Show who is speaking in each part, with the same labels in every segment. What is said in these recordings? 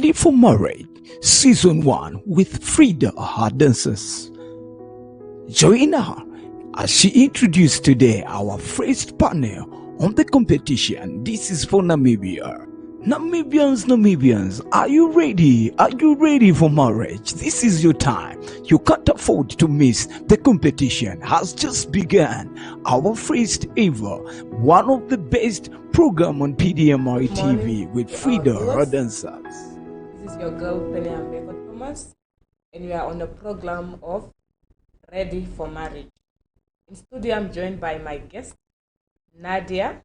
Speaker 1: Ready for Marriage, Season 1 with Frida, her dancers. Join her as she introduced today our first panel on the competition. This is for Namibia. Namibians, are you ready? Are you ready for marriage? This is your time. You can't afford to miss. The competition has just begun. Our first ever, one of the best program on PDIMtv with Frida, her dancers.
Speaker 2: This is your girl PDIMtv Thomas, and we are on the program of Ready for Marriage. In studio, I'm joined by my guest Nadia.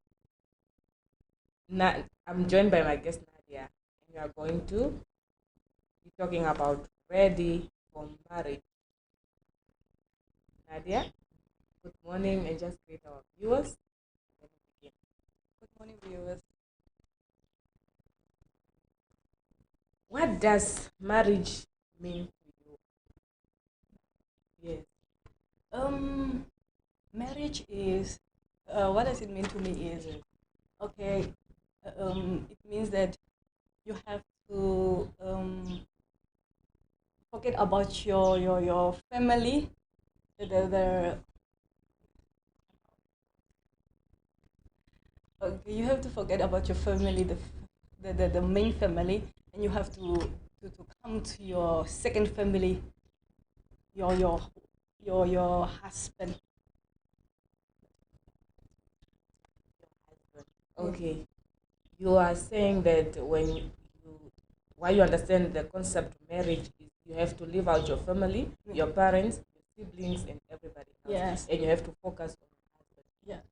Speaker 2: I'm joined by my guest Nadia, and we are going to be talking about Ready for Marriage. Nadia, good morning, and just greet our viewers.
Speaker 3: Good morning, viewers.
Speaker 2: What does marriage mean to you? Yes.
Speaker 3: Marriage is, what does it mean to me is, okay, it means that you have to forget about your family, okay, you have to forget about your family, the main family, and you have to come to your second family, your husband.
Speaker 2: Okay. You are saying that while you understand the concept of marriage is you have to leave out your family, your parents, your siblings, and everybody else.
Speaker 3: Yes.
Speaker 2: And you have to focus on your husband.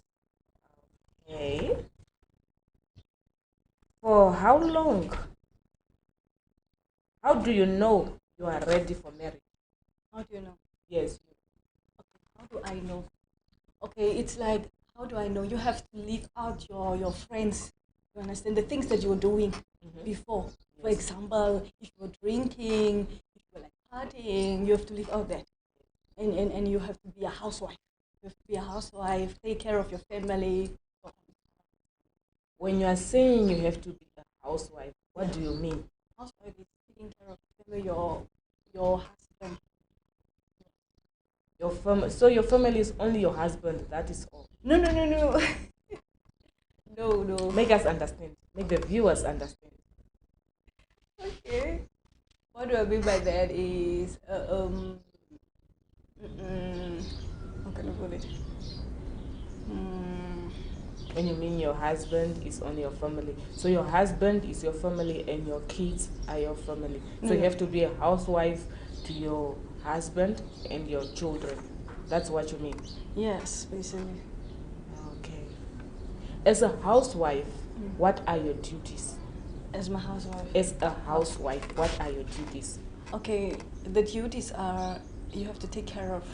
Speaker 3: Yeah.
Speaker 2: Okay. For how long? How do you know you are ready for marriage?
Speaker 3: How do you know?
Speaker 2: Yes.
Speaker 3: Okay, how do I know? Okay, it's like, how do I know? You have to leave out your friends. You understand the things that you were doing before.
Speaker 2: Yes.
Speaker 3: For example, if you were drinking, if you were like partying, you have to leave out that. And you have to be a housewife. You have to be a housewife, take care of your family.
Speaker 2: When you are saying you have to be a housewife, what do you mean?
Speaker 3: Housewife is taking care of your family, your husband.
Speaker 2: Your family. So your family is only your husband. That is all.
Speaker 3: No. No.
Speaker 2: Make us understand. Make the viewers understand.
Speaker 3: Okay. What do I mean by that is, how can I put it?
Speaker 2: When you mean your husband is only your family, so your husband is your family and your kids are your family. So you have to be a housewife to your husband and your children. That's what you mean?
Speaker 3: Yes, basically.
Speaker 2: Okay. As a housewife, what are your duties?
Speaker 3: As my housewife.
Speaker 2: As a housewife, what are your duties?
Speaker 3: Okay, the duties are you have to take care of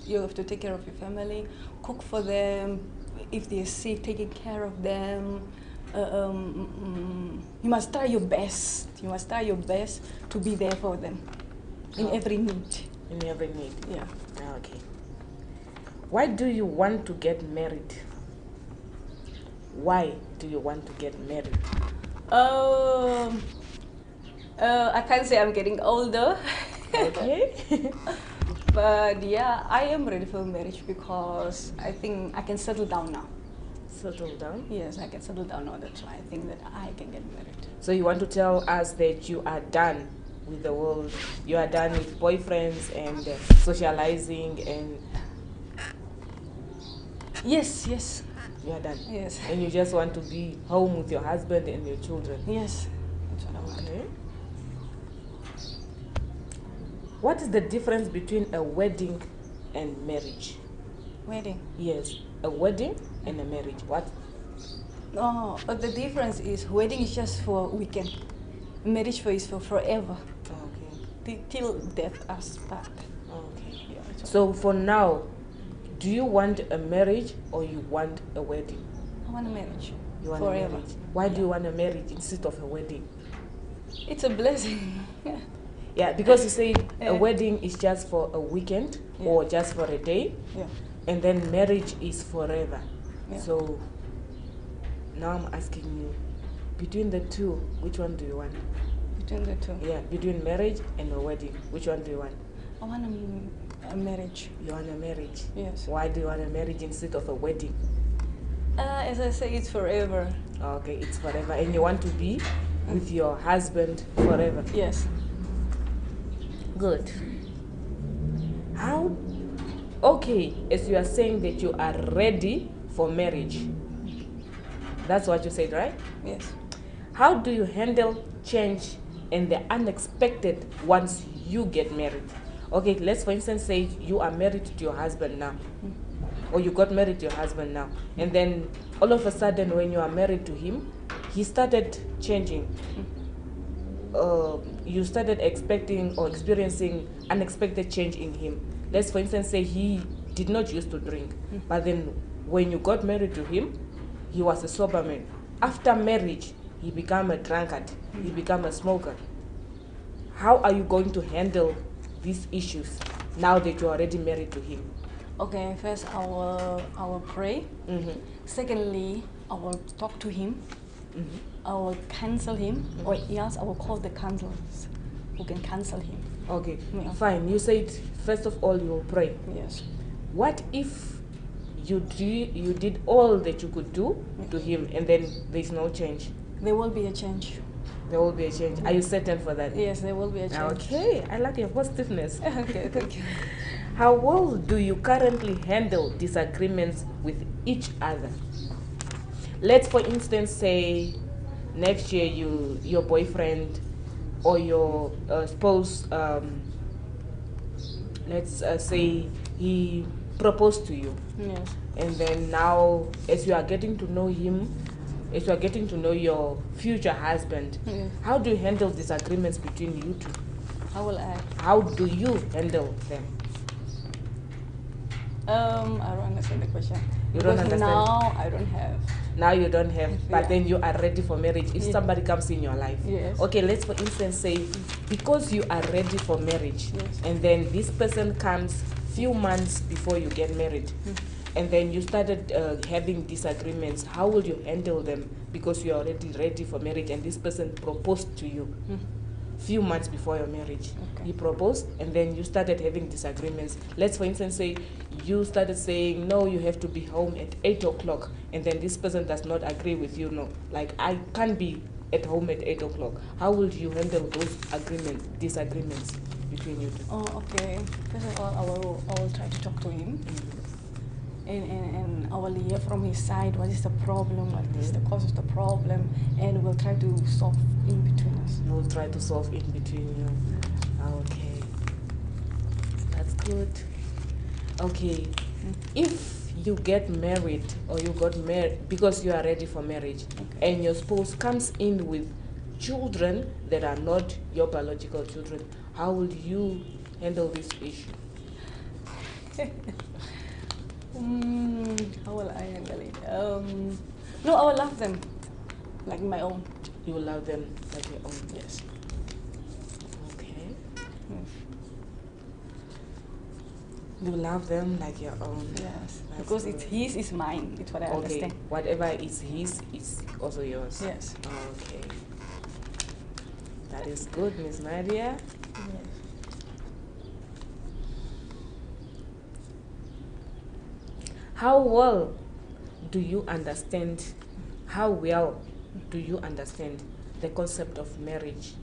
Speaker 3: your family, cook for them. If they're sick, taking care of them. You must try your best. You must try your best to be there for them in every need.
Speaker 2: In every need.
Speaker 3: Yeah.
Speaker 2: Okay. Why do you want to get married? Why do you want to get married?
Speaker 3: I can't say I'm getting older.
Speaker 2: Okay.
Speaker 3: But yeah, I am ready for marriage because I think I can settle down now.
Speaker 2: Settle down?
Speaker 3: Yes, I can settle down now. That's why I think that I can get married.
Speaker 2: So you want to tell us that you are done with the world? You are done with boyfriends and socializing and...
Speaker 3: Yes.
Speaker 2: You are done?
Speaker 3: Yes.
Speaker 2: And you just want to be home with your husband and your children?
Speaker 3: Yes, that's what I want.
Speaker 2: Okay. What is the difference between a wedding and marriage?
Speaker 3: Wedding?
Speaker 2: Yes, a wedding and a marriage. What?
Speaker 3: No, but the difference is wedding is just for a weekend. Marriage is for forever.
Speaker 2: Okay.
Speaker 3: Till death us part.
Speaker 2: Okay.
Speaker 3: Yeah,
Speaker 2: so for now, do you want a marriage or you want a wedding?
Speaker 3: I want a marriage.
Speaker 2: You want
Speaker 3: forever.
Speaker 2: a marriage. Why do you want a marriage instead of a wedding?
Speaker 3: It's a blessing.
Speaker 2: Yeah, because you say a wedding is just for a weekend or just for a day.
Speaker 3: Yeah.
Speaker 2: And then marriage is forever.
Speaker 3: Yeah.
Speaker 2: So now I'm asking you, between the two, which one do you want?
Speaker 3: Between the two.
Speaker 2: Yeah, between marriage and a wedding. Which one do you want?
Speaker 3: I want a marriage.
Speaker 2: You want a marriage?
Speaker 3: Yes.
Speaker 2: Why do you want a marriage instead of a wedding?
Speaker 3: As I say, it's forever.
Speaker 2: Okay, it's forever. And you want to be with your husband forever?
Speaker 3: Yes.
Speaker 2: Good. How? Okay, as you are saying that you are ready for marriage. That's what you said, right?
Speaker 3: Yes.
Speaker 2: How do you handle change and the unexpected once you get married? Okay, let's for instance say you are married to your husband now. Or you got married to your husband now. And then all of a sudden when you are married to him, he started changing. You started expecting or experiencing unexpected change in him. Let's for instance say he did not used to drink, but then when you got married to him, he was a sober man. After marriage, he became a drunkard. He became a smoker. How are you going to handle these issues now that you're already married to him?
Speaker 3: Okay, first I will pray. Secondly, I will talk to him. I will cancel him, or else I will call the counselors who can cancel him.
Speaker 2: Okay,
Speaker 3: Yeah.
Speaker 2: fine. You said first of all you will pray.
Speaker 3: Yes.
Speaker 2: What if you did all that you could do to him and then there's no change?
Speaker 3: There will be a change.
Speaker 2: There will be a change. Are you certain for that?
Speaker 3: Yes, there will be a change.
Speaker 2: Okay, I like your positiveness.
Speaker 3: Okay, thank you.
Speaker 2: How well do you currently handle disagreements with each other? Let's for instance say next year your boyfriend or your spouse, let's say he proposed to you.
Speaker 3: Yes.
Speaker 2: And then now as you are getting to know him, as you are getting to know your future husband,
Speaker 3: Yes.
Speaker 2: how do you handle disagreements between you two?
Speaker 3: How will I?
Speaker 2: How do you handle them?
Speaker 3: I don't understand the question.
Speaker 2: You don't
Speaker 3: Because
Speaker 2: understand?
Speaker 3: now I don't have.
Speaker 2: Now you don't have, but
Speaker 3: Yeah.
Speaker 2: then you are ready for marriage if
Speaker 3: Yeah.
Speaker 2: somebody comes in your life.
Speaker 3: Yes.
Speaker 2: Okay, let's for instance say, because you are ready for marriage,
Speaker 3: Yes.
Speaker 2: and then this person comes few months before you get married, and then you started having disagreements, how will you handle them? Because you are already ready for marriage and this person proposed to you few months before your marriage.
Speaker 3: Okay.
Speaker 2: He proposed and then you started having disagreements. Let's for instance say you started saying no, you have to be home at 8 o'clock, and then this person does not agree with you. No, like I can't be at home at 8 o'clock. How will you handle those disagreements between you two?
Speaker 3: Oh, okay. First of all, I will try to talk to him, and I will hear from his side what is the problem, what is the cause of the problem, and we'll try to solve in between us.
Speaker 2: We'll try to solve in between you. Okay, that's good. Okay, if you get married or you got married because you are ready for marriage, and your spouse comes in with children that are not your biological children, how will you handle this issue?
Speaker 3: How will I handle it? No, I will love them like my own.
Speaker 2: You will love them like your own.
Speaker 3: Yes.
Speaker 2: Okay.
Speaker 3: Yes.
Speaker 2: You love them like your own.
Speaker 3: Yes.
Speaker 2: That's
Speaker 3: Because
Speaker 2: good.
Speaker 3: it's his is mine. It's what I
Speaker 2: Okay.
Speaker 3: understand.
Speaker 2: Whatever is his is also yours.
Speaker 3: Yes.
Speaker 2: Okay. That is good, Miss Nadia.
Speaker 3: Yes.
Speaker 2: How well do you understand? How well do you understand the concept of marriage?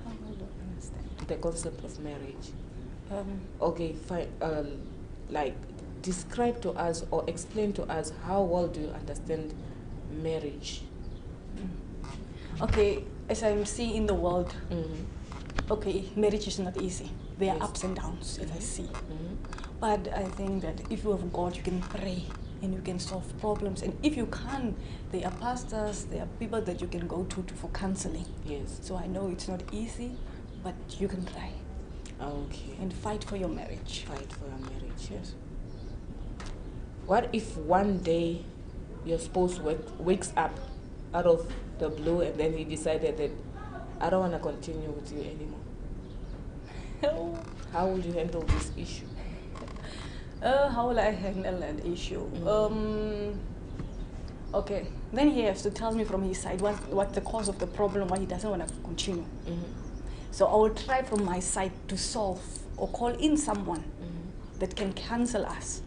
Speaker 3: How will I understand?
Speaker 2: The concept of marriage.
Speaker 3: Um,
Speaker 2: Okay, fine. Like, describe to us or explain to us how well do you understand marriage?
Speaker 3: okay, as I'm seeing in the world,
Speaker 2: Mm-hmm.
Speaker 3: okay, marriage is not easy. There are
Speaker 2: Yes.
Speaker 3: ups and downs, as I see.
Speaker 2: Mm-hmm.
Speaker 3: But I think that if you have God, you can pray and you can solve problems. And if you can't, there are pastors, there are people that you can go to for counseling.
Speaker 2: Yes.
Speaker 3: So I know it's not easy, but you can try
Speaker 2: Okay.
Speaker 3: and fight for your marriage.
Speaker 2: Fight for your marriage.
Speaker 3: Yes.
Speaker 2: What if one day your spouse wakes up out of the blue and then he decided that I don't want to continue with you anymore? How will you handle this issue?
Speaker 3: How will I handle that issue? Okay, then he has to tell me from his side what's the cause of the problem, why he doesn't want to continue. So I will try from my side to solve or call in someone that can counsel us.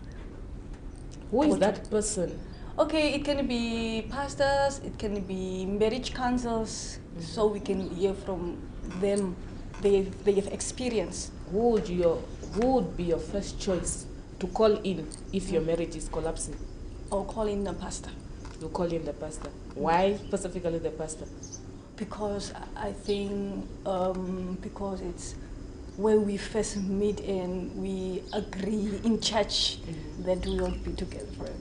Speaker 2: Who is that person?
Speaker 3: Okay, it can be pastors, it can be marriage counsels, so we can hear from them. They have experience.
Speaker 2: Who would be your first choice to call in if your marriage is collapsing?
Speaker 3: Or call in the pastor.
Speaker 2: You call in the pastor. Why specifically the pastor?
Speaker 3: Because I think because it's where we first meet and we agree in church that we will be together forever.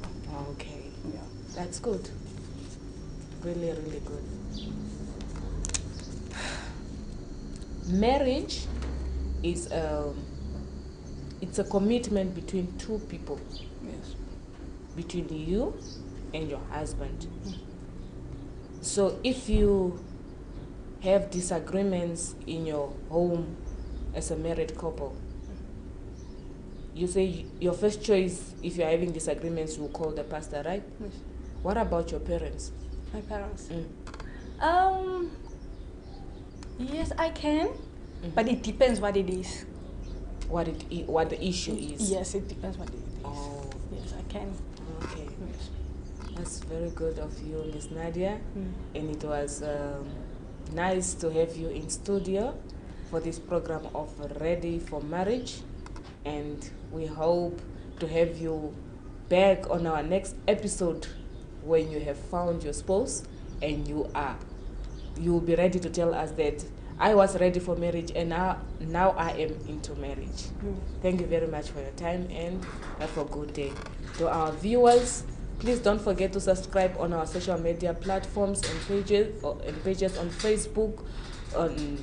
Speaker 2: Okay.
Speaker 3: Yeah.
Speaker 2: That's good. Really, really good. Marriage is it's a commitment between two people,
Speaker 3: Yes.
Speaker 2: between you and your husband. So if you have disagreements in your home as a married couple, you say your first choice, if you're having disagreements, you will call the pastor, right?
Speaker 3: Yes.
Speaker 2: What about your parents?
Speaker 3: My parents.
Speaker 2: Mm.
Speaker 3: Yes, I can, but it depends what it is.
Speaker 2: What the issue is?
Speaker 3: Yes, it depends what it is.
Speaker 2: Oh,
Speaker 3: Yes, I can.
Speaker 2: okay.
Speaker 3: Yes.
Speaker 2: That's very good of you, Miss Nadia. And it was nice to have you in studio for this program of Ready for Marriage. And we hope to have you back on our next episode when you have found your spouse and you will be ready to tell us that I was ready for marriage and now I am into marriage. Thank you very much for your time and have a good day. To our viewers, please don't forget to subscribe on our social media platforms and pages on Facebook, on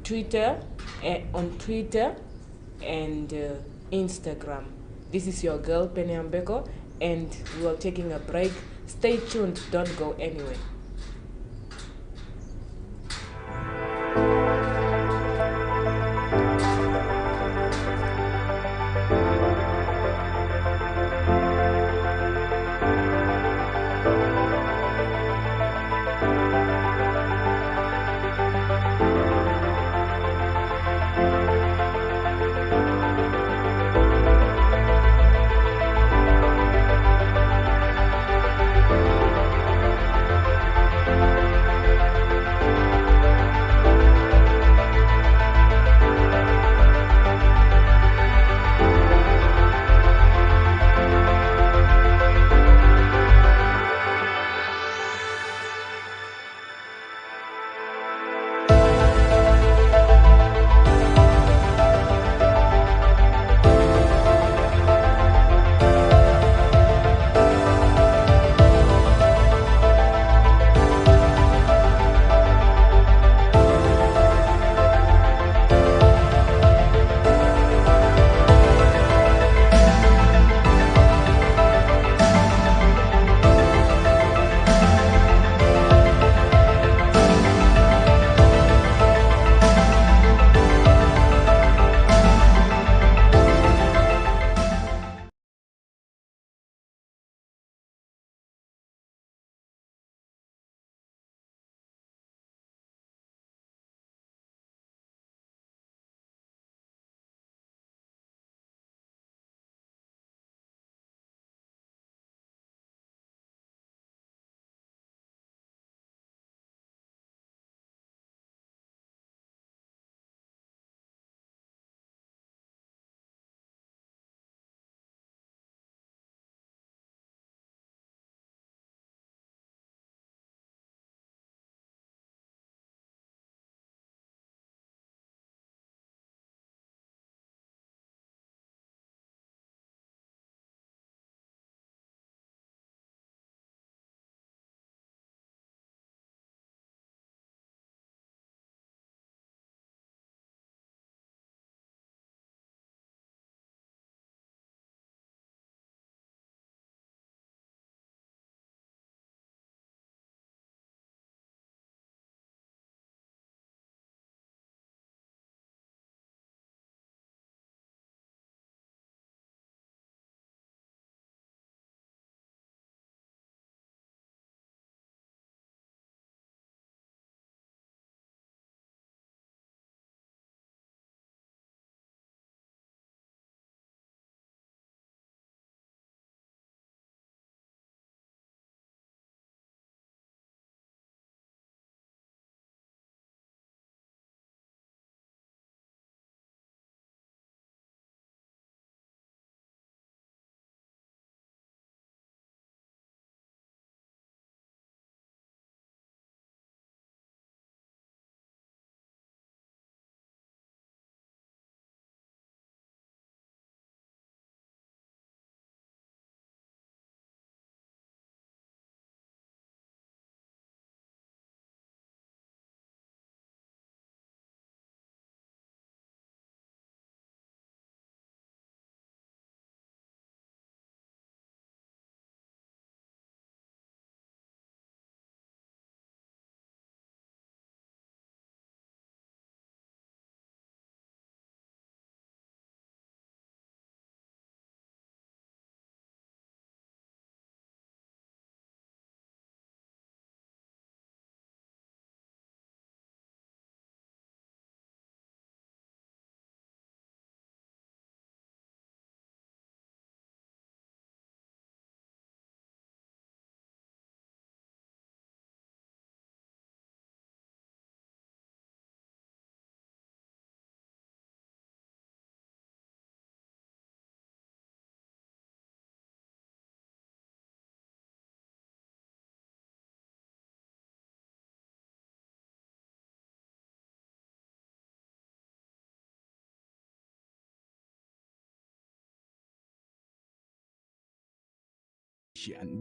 Speaker 2: Twitter, and Instagram. This is your girl Penny Ambeko, and we are taking a break. Stay tuned, don't go anywhere.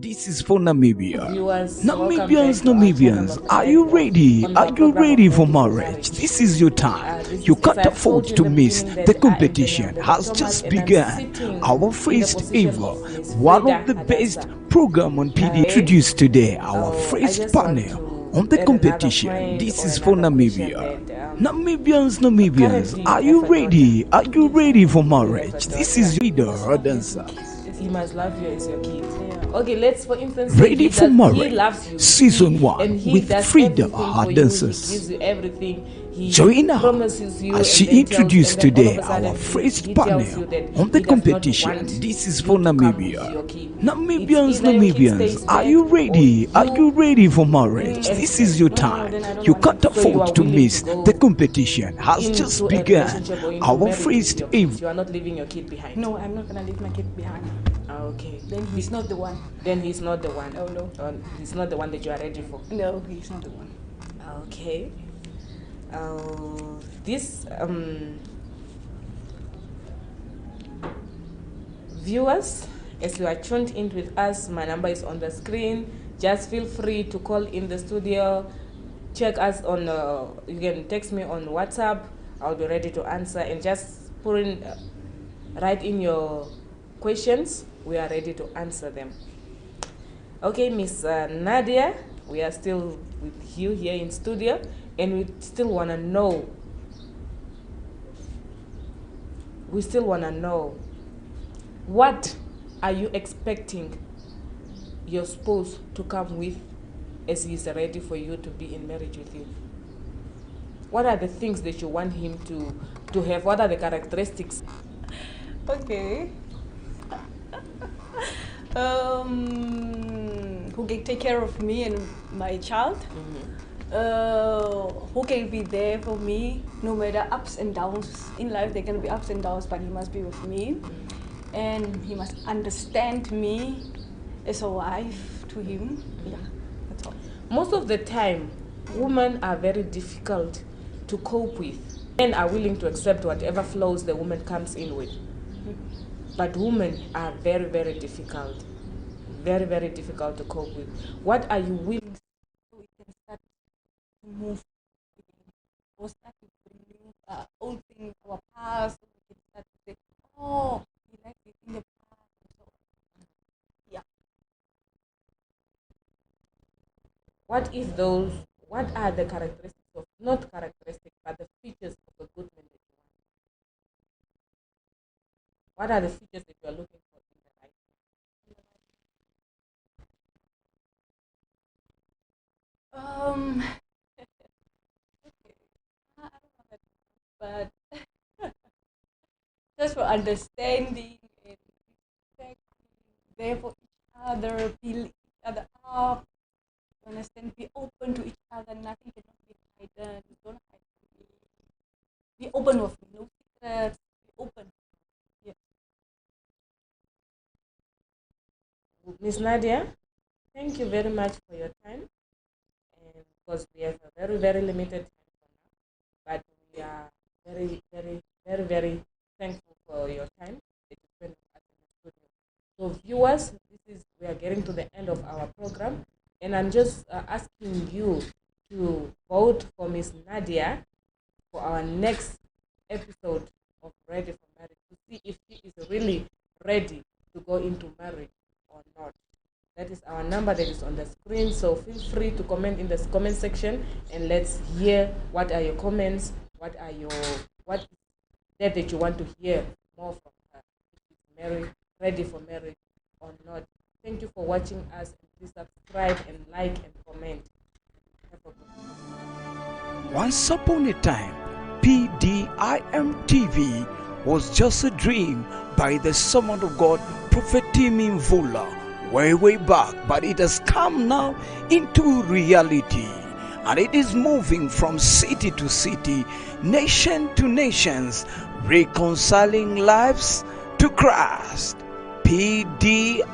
Speaker 1: This is for Namibia.
Speaker 2: Viewers,
Speaker 1: Namibians, are you ready? Are you ready for marriage? This is your time. You can't afford to miss. The competition has just begun. Our first ever, one of the best program on PD. Introduced today our first panel on the competition. This is for Namibia. Namibians, are you ready? Are you ready for marriage? This is your leader or dancer.
Speaker 2: He must love you as your kid. Okay, let's for instance
Speaker 1: Ready for marriage,
Speaker 2: he loves you.
Speaker 1: season 1
Speaker 2: and he
Speaker 1: with
Speaker 2: does
Speaker 1: Frida,
Speaker 2: everything
Speaker 1: her
Speaker 2: for
Speaker 1: dancers.
Speaker 2: You. He gives you everything. He
Speaker 1: Join her
Speaker 2: promises you
Speaker 1: as she
Speaker 2: and then
Speaker 1: introduced
Speaker 2: tells, and then all
Speaker 1: today
Speaker 2: of a sudden
Speaker 1: our first
Speaker 2: he tells
Speaker 1: panel
Speaker 2: you that
Speaker 1: on the
Speaker 2: he does not
Speaker 1: competition.
Speaker 2: want
Speaker 1: This is
Speaker 2: you
Speaker 1: for
Speaker 2: to come with
Speaker 1: Namibia.
Speaker 2: your kid.
Speaker 1: Namibians, are you ready? Are you ready for marriage? This is your time. You can't afford to miss. The competition has just begun. Our first ever.
Speaker 2: You are not leaving your kid behind.
Speaker 3: No, I'm not gonna leave my kid behind.
Speaker 2: Okay.
Speaker 3: Then he's not the one.
Speaker 2: Then he's not the one.
Speaker 3: Oh no.
Speaker 2: He's not the one that you are ready for.
Speaker 3: No, he's not the one.
Speaker 2: Okay. This viewers, as you are tuned in with us, my number is on the screen. Just feel free to call in the studio. Check us on. You can text me on WhatsApp. I'll be ready to answer, and just put in, write in your questions. We are ready to answer them. Okay, Miss Nadia, we are still with you here in studio, and we still want to know. What are you expecting your spouse to come with as he is ready for you to be in marriage with you? What are the things that you want him to have? What are the characteristics?
Speaker 3: Okay. Who can take care of me and my child? Who can be there for me no matter ups and downs in life. There can be ups and downs, but he must be with me, and he must understand me as a wife to him. Yeah, that's all.
Speaker 2: Most of the time, women are very difficult to cope with. Men are willing to accept whatever flaws the woman comes in with. But women are very, very difficult. Very, very difficult to cope with. What are you willing
Speaker 3: So we can start to move or start to remove old things, our past. So we can start to say, oh, we like it in the past. So, yeah.
Speaker 2: What are the characteristics of, not characteristics, but the features of a good man that you want? What are the features that you are looking for in the right
Speaker 3: Okay. I don't know that, but just for understanding and respect, there for each other, build each other up, understand, be open to each other, nothing cannot be hidden, don't hide from me. Be open with me, no secrets, be open. Yeah.
Speaker 2: Miss Nadia, thank you very much for your time. And because we have a very, very limited time for now, but we are very, very, very, very thankful for your time that you spent with us in the studio. So, viewers, we are getting to the end of our program, and I'm just asking you to vote for Miss Nadia for our next episode of Ready for Marriage, to see if she is really ready to go into marriage or not. That is our number that is on the screen. So feel free to comment in the comment section, and let's hear what are your comments, what is that you want to hear more from her. If she's married, ready for marriage or not. Thank you for watching us, and please subscribe and like and comment. Have a good day.
Speaker 1: Once upon a time, PDIMtv was just a dream by the servant of God, Prophet PDIMtv, way back, but it has come now into reality, and it is moving from city to city, nation to nations, reconciling lives to Christ. PDIMtv.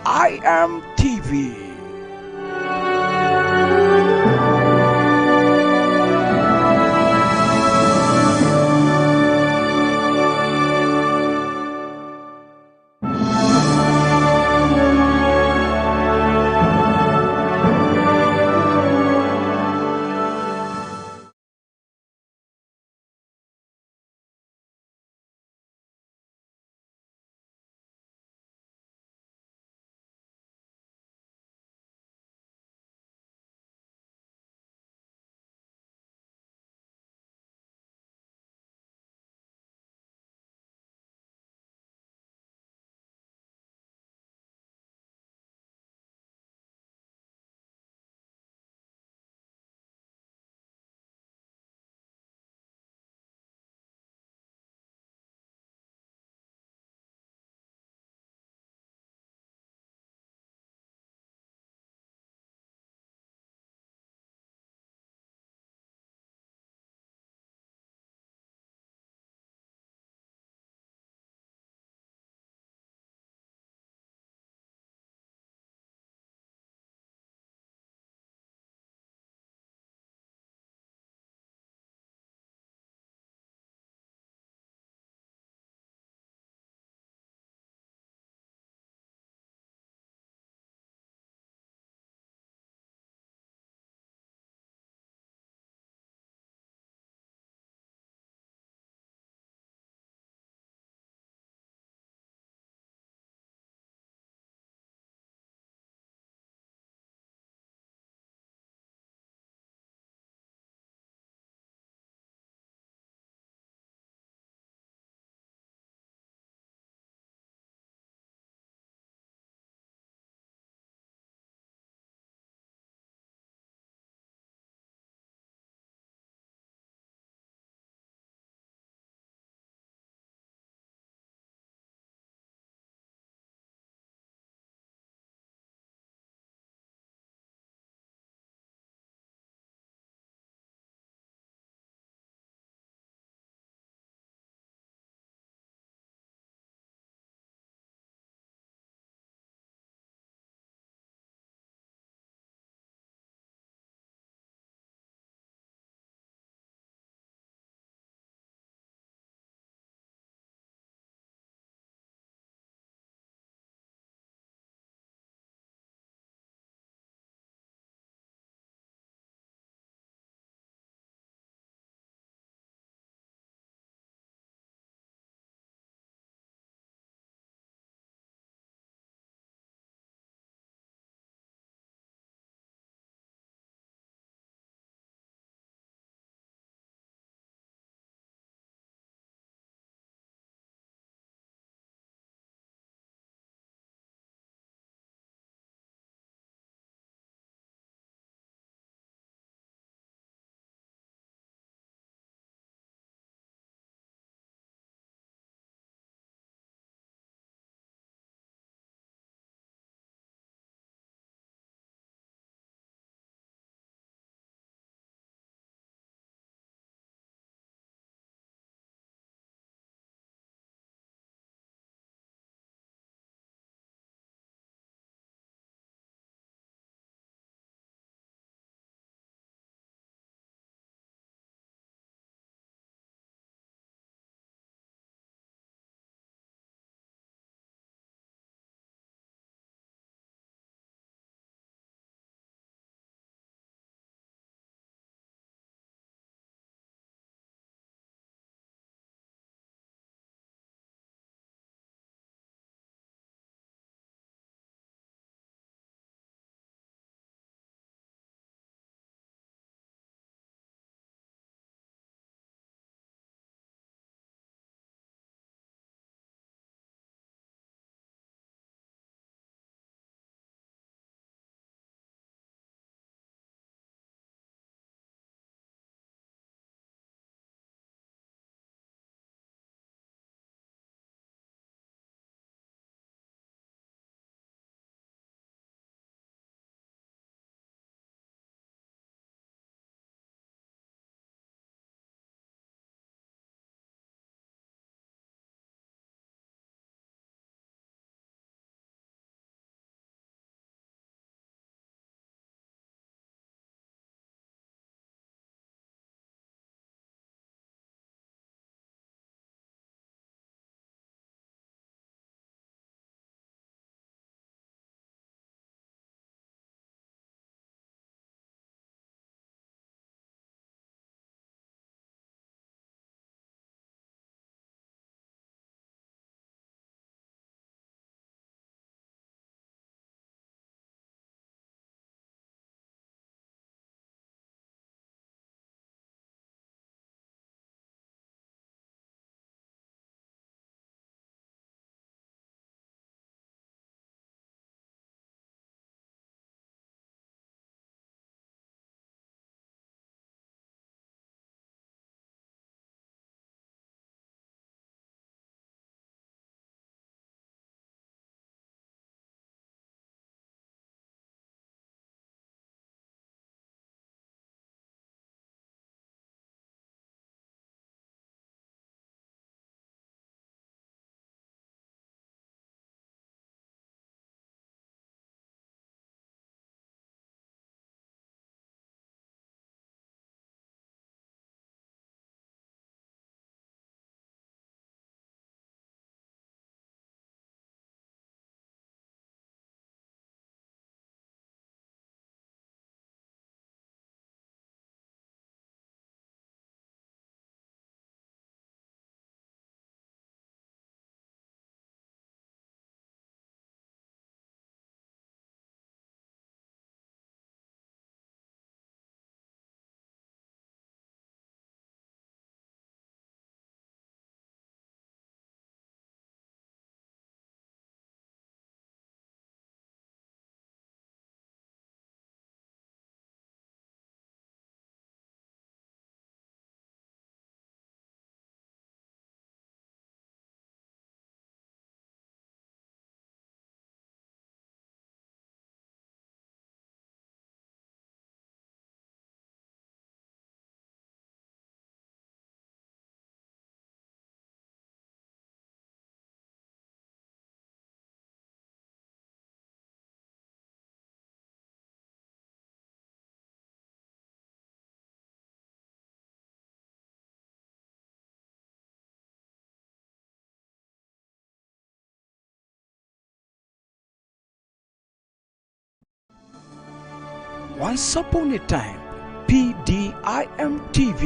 Speaker 1: Once upon a time, PDIMtv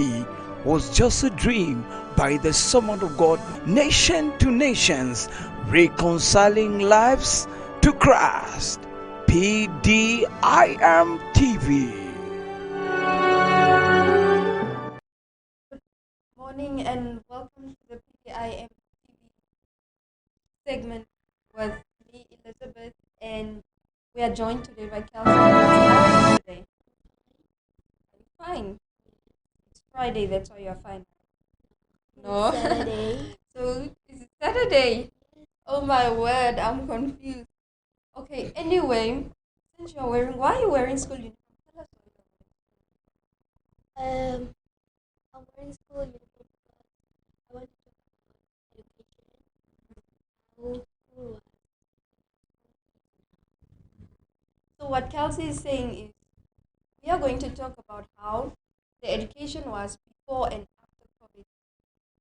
Speaker 1: was just a dream by the Son of God, nation to nations, reconciling lives to Christ. PDIMtv.
Speaker 3: Morning and welcome to the PDIMtv segment with me, Elizabeth, and we are joined today by Kelsey. How are you today? I'm fine. It's Friday, that's why you're fine. No.
Speaker 4: Saturday.
Speaker 3: So is it Saturday? Oh my word, I'm confused. Okay, anyway, since you're wearing, why are you wearing school uniform? Tell us why you're wearing.
Speaker 4: I'm wearing school uniform because I want to talk about education. How school was.
Speaker 3: So what Kelsey is saying is we are going to talk about how the education was before and after COVID.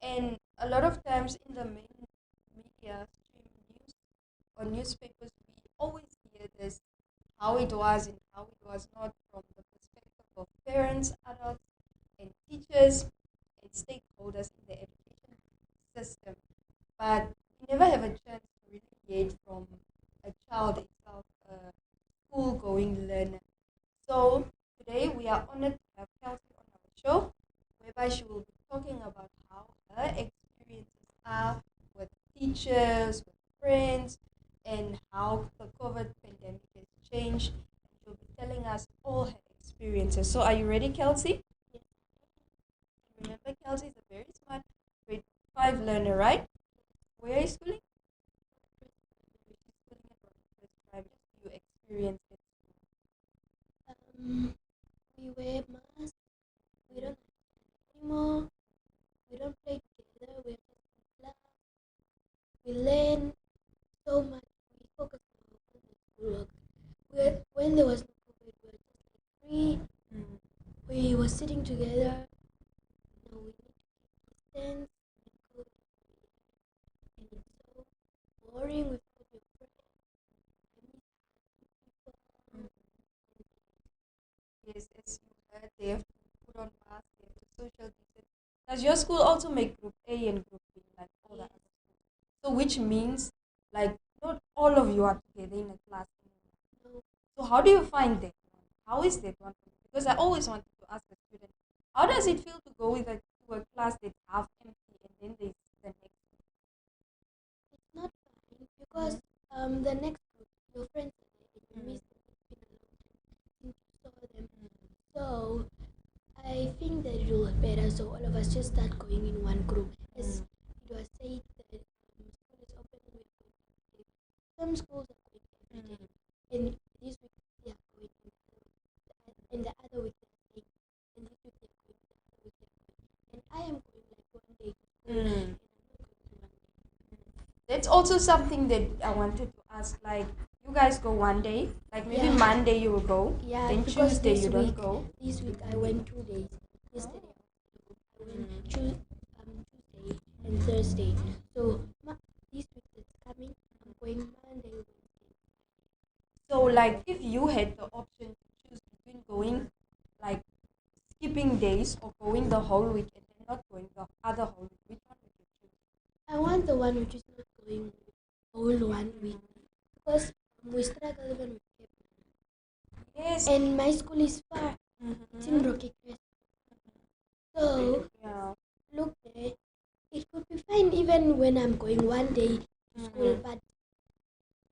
Speaker 3: And a lot of times in the main media, stream news or newspapers, we always hear this, how it was and how it was not from the perspective of parents, adults, and teachers and stakeholders in the education system. But we never have a chance to really hear it from a child itself, a school going learner. So today we are honored to have Kelsey on our show, whereby she will be talking about how her experiences are with teachers, with friends, and how the COVID pandemic has changed. And she'll be telling us all her experiences. So are you ready, Kelsey?
Speaker 4: Yes.
Speaker 3: Remember, Kelsey is a very smart grade 5 learner, right? Where are you schooling? She's schooling at Rockford Private. You experience it.
Speaker 4: We wear masks. We don't anymore. We don't play together. We're just in class. We learn so much. We focus on the schoolwork. When there was no COVID, we were just like free. We were sitting together. Now we need to keep distance and COVID. And it's so boring without your friends. I miss people.
Speaker 3: Yes, as you heard, they have to put on masks, they have to social distance. Does your school also make group A and group B like all the
Speaker 4: Yes.
Speaker 3: other schools? So which means like not all of you are together in a class anymore.
Speaker 4: No.
Speaker 3: So how do you find that one? How is that one for you? Because I always wanted to ask a student, how does it feel to go to a class that's half empty and then there's the next?
Speaker 4: It's not fine because the next group, your friends are there and you miss them. It's been a long time since you saw them. So I think that it will be better so all of us just start going in one group. As it was said that school is open and we are going every day. Some schools are going every day. And this week they are going and the other week they are staying. And this week they are going, the other week they are going. And I am going like one day to school and I'm not going to one day.
Speaker 3: That's also something that I wanted to ask. Like, you guys go one day, like maybe
Speaker 4: Yeah.
Speaker 3: Monday you will go,
Speaker 4: Yeah,
Speaker 3: then
Speaker 4: because
Speaker 3: Tuesday
Speaker 4: this
Speaker 3: you don't
Speaker 4: week,
Speaker 3: go.
Speaker 4: This week I went 2 days. Yesterday I went Tuesday and Thursday. So this week that's coming, I'm going Monday, Wednesday.
Speaker 3: So, like, if you had the option to choose between going, like, skipping days or going the whole week and then not going the other whole week, which one would you choose?
Speaker 4: I want the one which is not going all 1 week because we struggle even with camp.
Speaker 3: Yes.
Speaker 4: And my school is far. It's in Rocky Crest. So
Speaker 3: Yeah.
Speaker 4: look there, it could be fine even when I'm going one day to school, but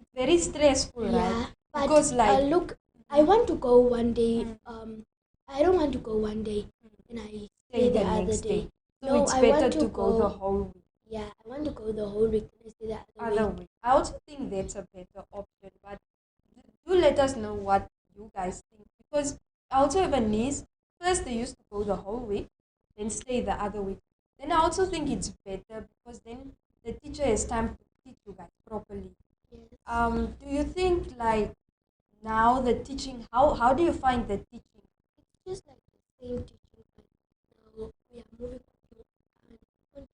Speaker 3: It's very stressful,
Speaker 4: yeah,
Speaker 3: right?
Speaker 4: but
Speaker 3: Because, like,
Speaker 4: look, I want to go one day. I don't want to go one day and I stay the other
Speaker 3: next
Speaker 4: day.
Speaker 3: So
Speaker 4: No,
Speaker 3: it's
Speaker 4: I
Speaker 3: better
Speaker 4: want
Speaker 3: to
Speaker 4: to
Speaker 3: go the
Speaker 4: go.
Speaker 3: whole week.
Speaker 4: Yeah, I want to go the whole week and I stay the other
Speaker 3: Other
Speaker 4: week.
Speaker 3: week. I also think that's a better option, but do let us know what you guys think. Because I also have a niece. First, they used to go the whole week, then stay the other week. Then I also think it's better because then the teacher has time to teach you guys properly.
Speaker 4: Yes.
Speaker 3: Do you think like now the teaching? How do you find the teaching?
Speaker 4: It's just like the same teaching, but now we are moving on to another topic.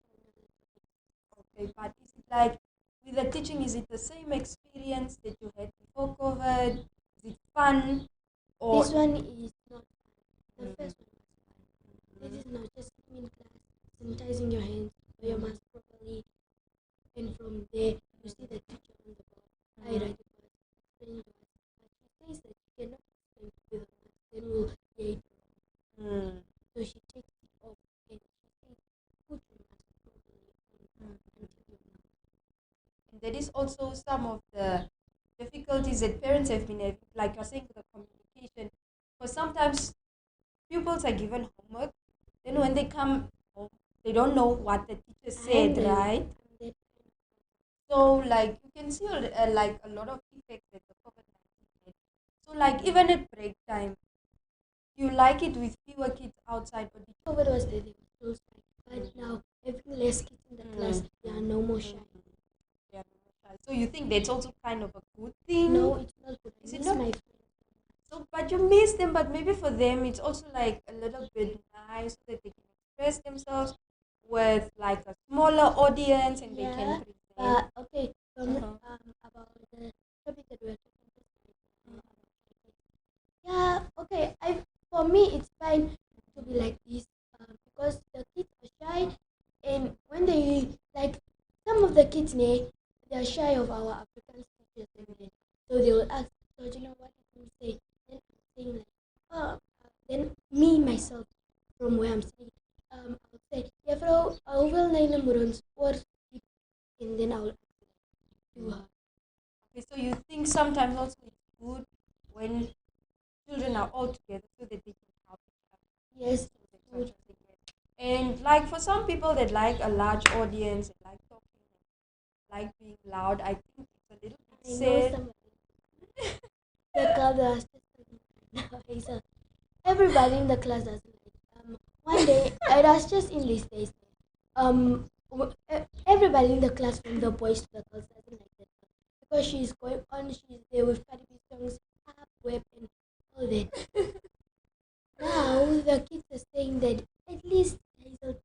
Speaker 3: Okay, but is it like with the teaching? Is it the same experience that you had before COVID? Is it fun? Or
Speaker 4: This one is not fun. The first one was fun. This is not just sitting in class, sanitizing your hands or your mask properly, and from there you see the teacher on the board. I write the words, explain the words. But she says that she cannot explain with a mask, then we'll hear it wrong. So she takes it off and she says, put your mask properly on until you know.
Speaker 3: and that is also some of the difficulties that parents have been having, like you're saying, the communication. Because sometimes pupils are given homework, then when they come home, they don't know what the teacher said, right? So, like, you can see like a lot of effects that the COVID-19 had. So, like, even at break time, you like it with fewer kids outside, or did you?
Speaker 4: COVID was there, they were so shy. But now, having less kids in the class, they are no more shy.
Speaker 3: Yeah, so you think that's also kind of a good thing?
Speaker 4: No, it's not good.
Speaker 3: Is
Speaker 4: I
Speaker 3: it
Speaker 4: miss
Speaker 3: not?
Speaker 4: my friends.
Speaker 3: So, but you miss them, but maybe for them it's also like a little bit nice so that they can express themselves with like a smaller audience and they can present.
Speaker 4: Okay, about the topic that we're talking about. Yeah, okay. For me it's fine to be like this because the kids are shy, and when they like some of the kids, they're shy of our African speeches, so they will ask, so do you know what you can say? Then I'm saying like, then me myself from where I'm sitting, I'll say, yeah, bro, I will name Murons or and then I'll do her.
Speaker 3: Okay, so you think sometimes also it's good when children are all together so that they can help each other.
Speaker 4: Yes,
Speaker 3: Good. And like for some people that like a large audience and like talking and like being loud, I think it's a little bit
Speaker 4: I know
Speaker 3: sad.
Speaker 4: somebody. The girl that was just Hazel. Everybody in the class doesn't like. One day, it was just in these days. Everybody in the class, from the boys to the girls, doesn't like that girl because she's going on. She's there with Cardi B songs, up, web, and all that. Now the kids are saying that at least Hazel.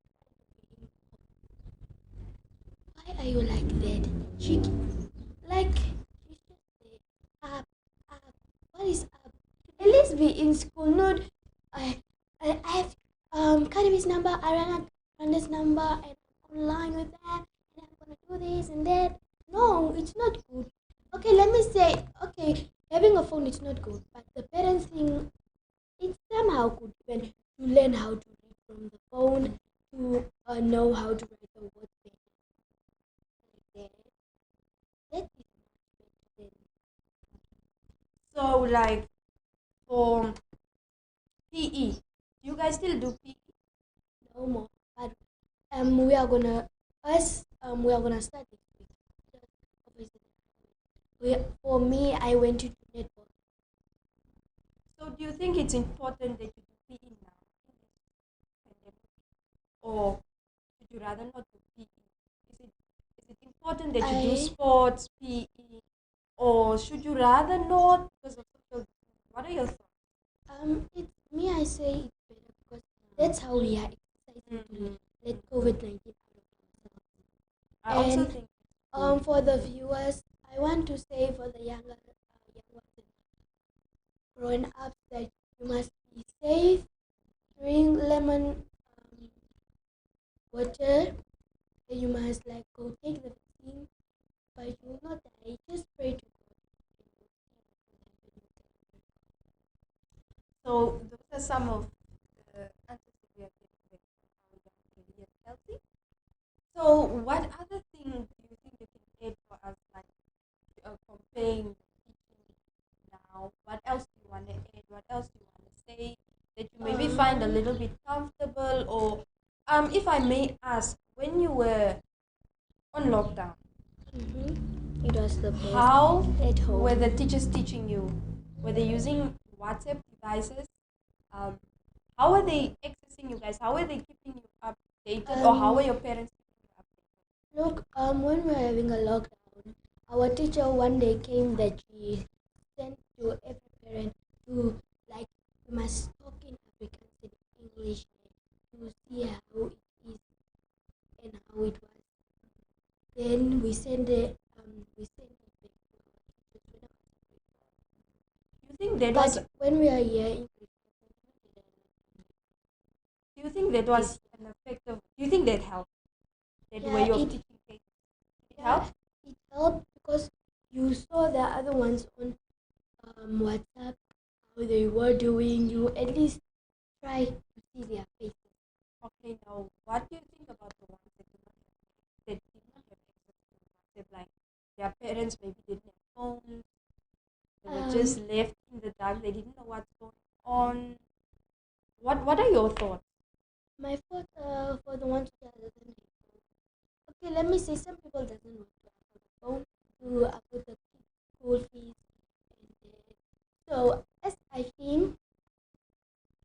Speaker 4: Why are you like that? She like she's just there. Up, up. What is up? At least be in school. Not I have Cardi B's number. I run this number and I'm online with that, and I'm gonna do this and that. No, it's not good. Okay, let me say. Okay, having a phone is not good, but the parents think it's somehow good even to learn how to read from the phone to know how to write the words better. Like that. That is much better than.
Speaker 3: So like for PE, you guys still do PE?
Speaker 4: No more. But we are gonna start this week. Just obviously, for me, I went to netball.
Speaker 3: So do you think it's important that you do PE now in this pandemic, or would you rather not do PE? Is it important that you do
Speaker 4: I
Speaker 3: sports PE, or should you rather not because of social distancing? What are your thoughts?
Speaker 4: it's me. I say it's better because that's how we are exercising to let COVID-19 out of ourselves.
Speaker 3: I also
Speaker 4: And
Speaker 3: think
Speaker 4: for the viewers, I want to say for the young ones and growing up that you must be safe, drink lemon water, and you must like go take the vaccine, but you will not die. Just pray to God.
Speaker 3: so. Those are some of the answers that we are getting back from our young lady and healthy. So, what other thing do you think you can add for us, like comparing teaching now? What else do you want to add? What else do you want to say that you maybe find a little bit comfortable? Or, if I may ask, when you were on lockdown,
Speaker 4: It was the best
Speaker 3: how
Speaker 4: at home.
Speaker 3: were the teachers teaching you? Were they using WhatsApp devices? How are they accessing you guys? How are they keeping you updated? Or how are your parents keeping you updated?
Speaker 4: Look, when we were having a lockdown, our teacher one day came that she sent to every parent to like you must talk in Afrikaans and English to see how it is and how it was. Then we send it back to our teachers when I was
Speaker 3: You think that
Speaker 4: But
Speaker 3: was
Speaker 4: when when we are here in Christmas,
Speaker 3: Do you think that was an effective? Do you think that helped? That
Speaker 4: yeah,
Speaker 3: way of
Speaker 4: it
Speaker 3: teaching kids? It
Speaker 4: yeah,
Speaker 3: helped?
Speaker 4: it helped because you saw the other ones on WhatsApp how they were doing. You at least try to see their faces.
Speaker 3: Okay, now what do you think about the ones that did not have access to WhatsApp? Like their parents maybe didn't have phones. They were just
Speaker 4: Um,
Speaker 3: left in the dark. They didn't know what's going on. What are your thoughts?
Speaker 4: my thought for the ones that doesn't have phone. Okay, let me say some people doesn't want to have a phone to afford the school fees and that. So as I think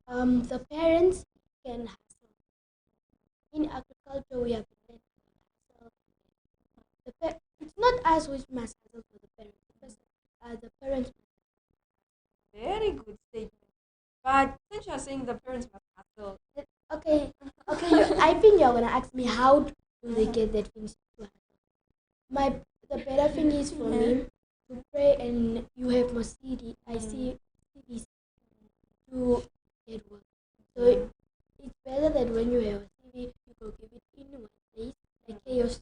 Speaker 4: the parents can hustle. In agriculture we have been hustle. It's not us who must hustle for the parents because the parents
Speaker 3: Very good statement. But since you're saying the parents must hustle,
Speaker 4: okay, okay. I think you're gonna ask me how do they get that things to happen. My the better thing is for me to pray and you have more CD. I see CDs to get work. So it's better that when you have a CV, you go give it in one place like KOC,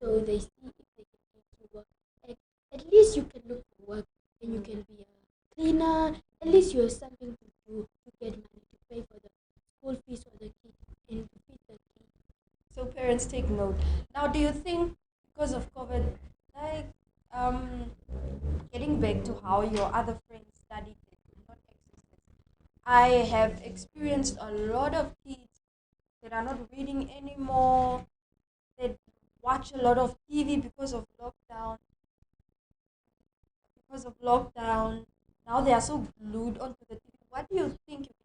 Speaker 4: so they see if they can get you work. At, at least you can look for work and you can be a cleaner. At least you have something to do to get money to pay for the school fees for the kid and to feed the kid.
Speaker 3: so parents take note. Now, do you think because of COVID, like um, getting back to how your other friends studied that could not access this, I have experienced a lot of kids that are not reading anymore. That watch a lot of TV because of lockdown. Because of lockdown, now they are so glued onto the TV. What do you think you